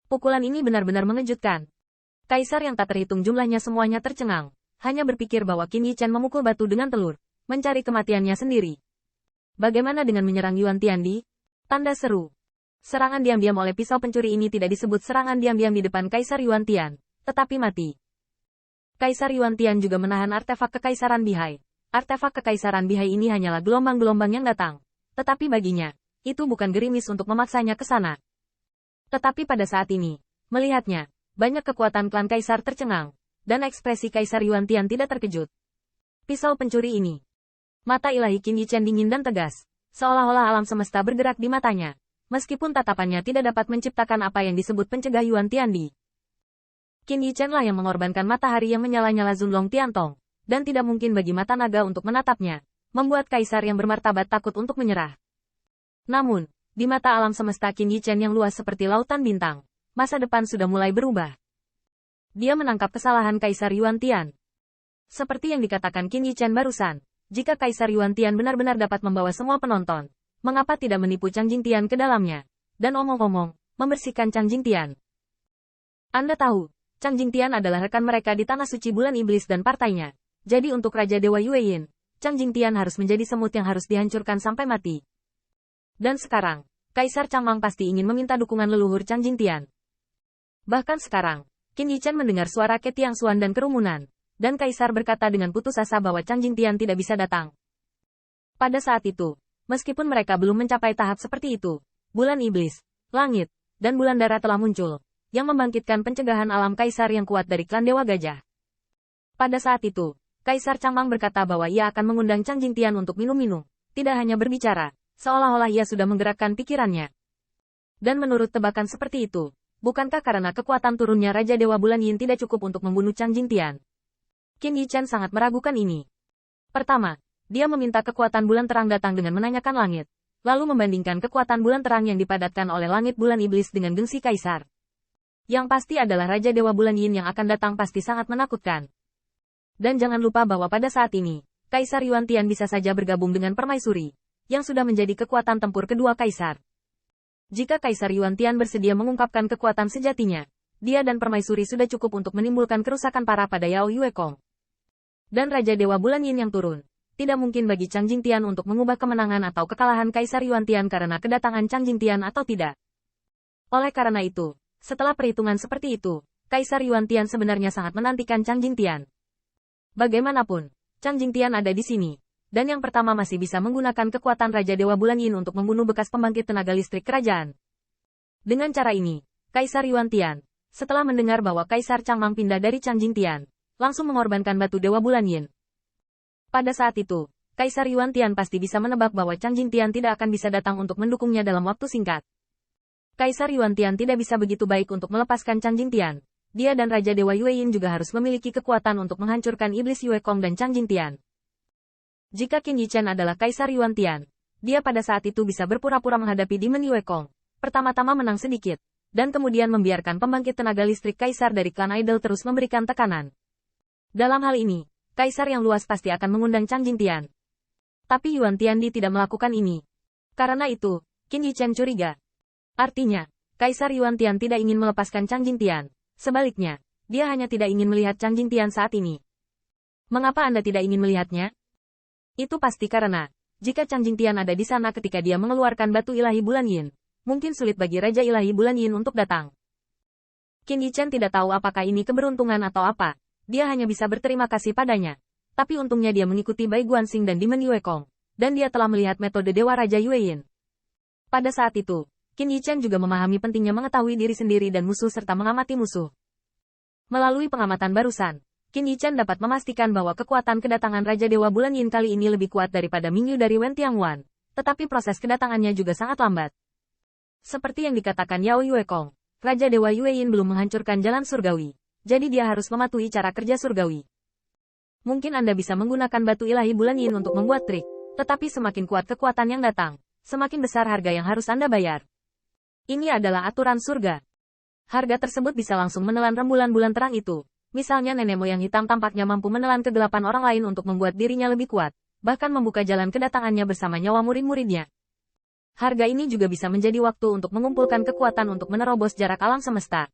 Pukulan ini benar-benar mengejutkan. Kaisar yang tak terhitung jumlahnya semuanya tercengang, hanya berpikir bahwa Qin Yichen memukul batu dengan telur, mencari kematiannya sendiri. Bagaimana dengan menyerang Yuan Tiandi? Tanda seru. Serangan diam-diam oleh pisau pencuri ini tidak disebut serangan diam-diam di depan Kaisar Yuan Tian, tetapi mati. Kaisar Yuan Tian juga menahan artefak Kekaisaran Bihai. Artefak Kekaisaran Bihai ini hanyalah gelombang-gelombang yang datang. Tetapi baginya, itu bukan gerimis untuk memaksanya ke sana. Tetapi pada saat ini, melihatnya, banyak kekuatan klan Kaisar tercengang, dan ekspresi Kaisar Yuan Tian tidak terkejut. Pisau pencuri ini. Mata ilahi Qin Yichen dingin dan tegas, seolah-olah alam semesta bergerak di matanya, meskipun tatapannya tidak dapat menciptakan apa yang disebut pencegah Yuan Tiandi. Qin Yichen lah yang mengorbankan matahari yang menyala-nyala Zunlong Tiantong, dan tidak mungkin bagi mata naga untuk menatapnya, membuat Kaisar yang bermartabat takut untuk menyerah. Namun, di mata alam semesta Qin Yichen yang luas seperti lautan bintang, masa depan sudah mulai berubah. Dia menangkap kesalahan Kaisar Yuan Tian. Seperti yang dikatakan Qin Yichen barusan, jika Kaisar Yuan Tian benar-benar dapat membawa semua penonton, mengapa tidak menipu Chang Jingtian ke dalamnya? Dan omong-omong, membersihkan Chang Jingtian. Anda tahu, Chang Jingtian adalah rekan mereka di Tanah Suci Bulan Iblis dan partainya. Jadi untuk Raja Dewa Yueyin, Chang Jingtian harus menjadi semut yang harus dihancurkan sampai mati. Dan sekarang, Kaisar Changmang pasti ingin meminta dukungan leluhur Chang Jingtian. Bahkan sekarang, Qin Yichen mendengar suara ketiangsuan dan kerumunan, dan Kaisar berkata dengan putus asa bahwa Chang Jingtian tidak bisa datang. Pada saat itu, meskipun mereka belum mencapai tahap seperti itu, bulan iblis, langit, dan bulan darah telah muncul, yang membangkitkan pencegahan alam Kaisar yang kuat dari klan Dewa Gajah. Pada saat itu, Kaisar Changmang berkata bahwa ia akan mengundang Chang Jingtian untuk minum-minum, tidak hanya berbicara, seolah-olah ia sudah menggerakkan pikirannya. Dan menurut tebakan seperti itu, bukankah karena kekuatan turunnya Raja Dewa Bulan Yin tidak cukup untuk membunuh Chang Jingtian? Qin Yichen sangat meragukan ini. Pertama, dia meminta kekuatan bulan terang datang dengan menanyakan langit, lalu membandingkan kekuatan bulan terang yang dipadatkan oleh langit bulan iblis dengan gengsi Kaisar. Yang pasti adalah Raja Dewa Bulan Yin yang akan datang pasti sangat menakutkan. Dan jangan lupa bahwa pada saat ini, Kaisar Yuan Tian bisa saja bergabung dengan Permaisuri, yang sudah menjadi kekuatan tempur kedua Kaisar. Jika Kaisar Yuan Tian bersedia mengungkapkan kekuatan sejatinya, dia dan Permaisuri sudah cukup untuk menimbulkan kerusakan parah pada Yao Yuekong. Dan Raja Dewa Bulan Yin yang turun, tidak mungkin bagi Chang Jingtian untuk mengubah kemenangan atau kekalahan Kaisar Yuan Tian karena kedatangan Chang Jingtian atau tidak. Oleh karena itu, setelah perhitungan seperti itu, Kaisar Yuan Tian sebenarnya sangat menantikan Chang Jingtian. Bagaimanapun, Chang Jingtian ada di sini, dan yang pertama masih bisa menggunakan kekuatan Raja Dewa Bulan Yin untuk membunuh bekas pembangkit tenaga listrik kerajaan. Dengan cara ini, Kaisar Yuan Tian, setelah mendengar bahwa Kaisar Changmang pindah dari Chang Jingtian, langsung mengorbankan batu Dewa Bulan Yin. Pada saat itu, Kaisar Yuan Tian pasti bisa menebak bahwa Chang Jingtian tidak akan bisa datang untuk mendukungnya dalam waktu singkat. Kaisar Yuan Tian tidak bisa begitu baik untuk melepaskan Chang Jingtian. Dia dan Raja Dewa Yueyin juga harus memiliki kekuatan untuk menghancurkan iblis Yuekong dan Chang Jingtian. Jika Qin Yichen adalah Kaisar Yuan Tian, dia pada saat itu bisa berpura-pura menghadapi Demon Yuekong, pertama-tama menang sedikit, dan kemudian membiarkan pembangkit tenaga listrik Kaisar dari klan Idol terus memberikan tekanan. Dalam hal ini, Kaisar yang luas pasti akan mengundang Chang Jingtian. Tapi Yuan Tiandi tidak melakukan ini. Karena itu, Qin Yichen curiga. Artinya, Kaisar Yuan Tian tidak ingin melepaskan Chang Jingtian. Sebaliknya, dia hanya tidak ingin melihat Chang Jingtian saat ini. Mengapa Anda tidak ingin melihatnya? Itu pasti karena, jika Chang Jingtian ada di sana ketika dia mengeluarkan batu ilahi Bulan Yin, mungkin sulit bagi Raja Ilahi Bulan Yin untuk datang. Qin Yichen tidak tahu apakah ini keberuntungan atau apa, dia hanya bisa berterima kasih padanya. Tapi untungnya dia mengikuti Bai Guanxing dan Demon Yuekong, dan dia telah melihat metode Dewa Raja Yueyin. Pada saat itu, Qin Yichen juga memahami pentingnya mengetahui diri sendiri dan musuh serta mengamati musuh. Melalui pengamatan barusan, Qin Yichen dapat memastikan bahwa kekuatan kedatangan Raja Dewa Bulan Yin kali ini lebih kuat daripada Mingyu dari Wen Tiangwan, tetapi proses kedatangannya juga sangat lambat. Seperti yang dikatakan Yao Yuekong, Raja Dewa Yueyin belum menghancurkan jalan surgawi, jadi dia harus mematuhi cara kerja surgawi. Mungkin Anda bisa menggunakan batu ilahi Bulan Yin untuk membuat trik, tetapi semakin kuat kekuatan yang datang, semakin besar harga yang harus Anda bayar. Ini adalah aturan surga. Harga tersebut bisa langsung menelan rembulan bulan terang itu. Misalnya nenek moyang hitam tampaknya mampu menelan kegelapan orang lain untuk membuat dirinya lebih kuat, bahkan membuka jalan kedatangannya bersama nyawa murid-muridnya. Harga ini juga bisa menjadi waktu untuk mengumpulkan kekuatan untuk menerobos jarak alam semesta.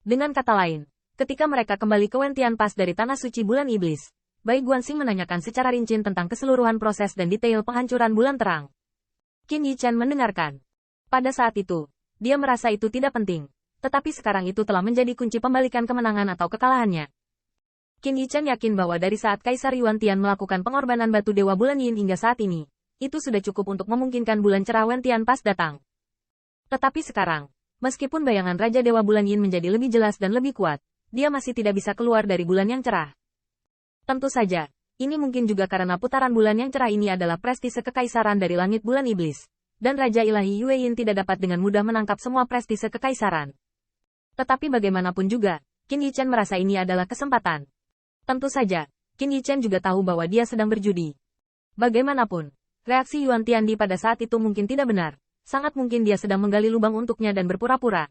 Dengan kata lain, ketika mereka kembali ke Wentian Pass dari Tanah Suci Bulan Iblis, Bai Guanxing menanyakan secara rinci tentang keseluruhan proses dan detail penghancuran bulan terang. Qin Yichen mendengarkan. Pada saat itu, dia merasa itu tidak penting, tetapi sekarang itu telah menjadi kunci pembalikan kemenangan atau kekalahannya. Qin Yichen yakin bahwa dari saat Kaisar Yuan Tian melakukan pengorbanan batu Dewa Bulan Yin hingga saat ini, itu sudah cukup untuk memungkinkan bulan cerah Wentian Pass datang. Tetapi sekarang, meskipun bayangan Raja Dewa Bulan Yin menjadi lebih jelas dan lebih kuat, dia masih tidak bisa keluar dari bulan yang cerah. Tentu saja, ini mungkin juga karena putaran bulan yang cerah ini adalah prestise kekaisaran dari langit bulan iblis, dan Raja Ilahi Yue Yin tidak dapat dengan mudah menangkap semua prestise kekaisaran. Tetapi bagaimanapun juga, Qin Yichen merasa ini adalah kesempatan. Tentu saja, Qin Yichen juga tahu bahwa dia sedang berjudi. Bagaimanapun, reaksi Yuan Tiandi pada saat itu mungkin tidak benar. Sangat mungkin dia sedang menggali lubang untuknya dan berpura-pura.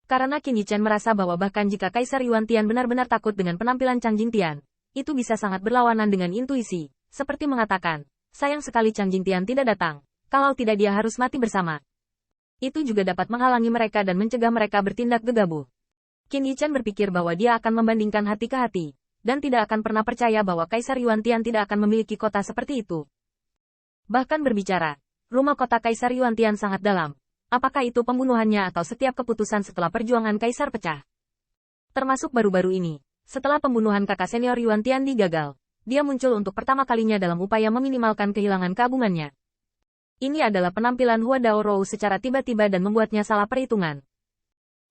Karena Qin Yichen merasa bahwa bahkan jika Kaisar Yuan Tian benar-benar takut dengan penampilan Chang Jingtian, itu bisa sangat berlawanan dengan intuisi, seperti mengatakan, sayang sekali Chang Jingtian tidak datang, kalau tidak dia harus mati bersama. Itu juga dapat menghalangi mereka dan mencegah mereka bertindak gegabah. Qin Yichen berpikir bahwa dia akan membandingkan hati ke hati, dan tidak akan pernah percaya bahwa Kaisar Yuan Tian tidak akan memiliki kota seperti itu. Bahkan berbicara, rumah kota Kaisar Yuan Tian sangat dalam. Apakah itu pembunuhannya atau setiap keputusan setelah perjuangan Kaisar pecah? Termasuk baru-baru ini, setelah pembunuhan kakak senior Yuan Tiandi gagal, dia muncul untuk pertama kalinya dalam upaya meminimalkan kehilangan keagungannya. Ini adalah penampilan Hua Dao Rou secara tiba-tiba dan membuatnya salah perhitungan.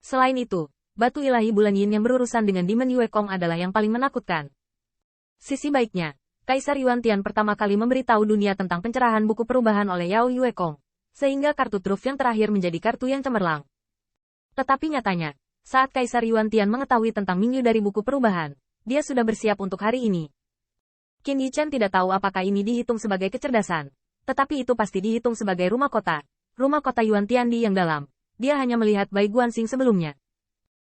Selain itu, batu ilahi bulan Yin yang berurusan dengan Demon Yue Kong adalah yang paling menakutkan. Sisi baiknya, Kaisar Yuan Tian pertama kali memberitahu dunia tentang pencerahan buku perubahan oleh Yao Yue Kong, sehingga kartu truf yang terakhir menjadi kartu yang cemerlang. Tetapi nyatanya, saat Kaisar Yuan Tian mengetahui tentang mingyu dari buku perubahan, dia sudah bersiap untuk hari ini. Qin Yichen tidak tahu apakah ini dihitung sebagai kecerdasan, tetapi itu pasti dihitung sebagai rumah kota Yuan Tiandi yang dalam. Dia hanya melihat Bai Guanxing sebelumnya.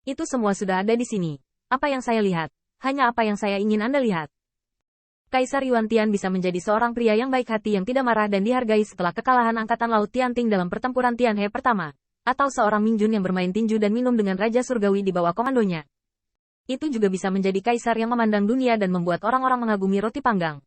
Itu semua sudah ada di sini. Apa yang saya lihat, hanya apa yang saya ingin Anda lihat. Kaisar Yuan Tian bisa menjadi seorang pria yang baik hati yang tidak marah dan dihargai setelah kekalahan Angkatan Laut Tianting dalam pertempuran Tianhe pertama, atau seorang Mingjun yang bermain tinju dan minum dengan Raja Surgawi di bawah komandonya. Itu juga bisa menjadi kaisar yang memandang dunia dan membuat orang-orang mengagumi roti panggang.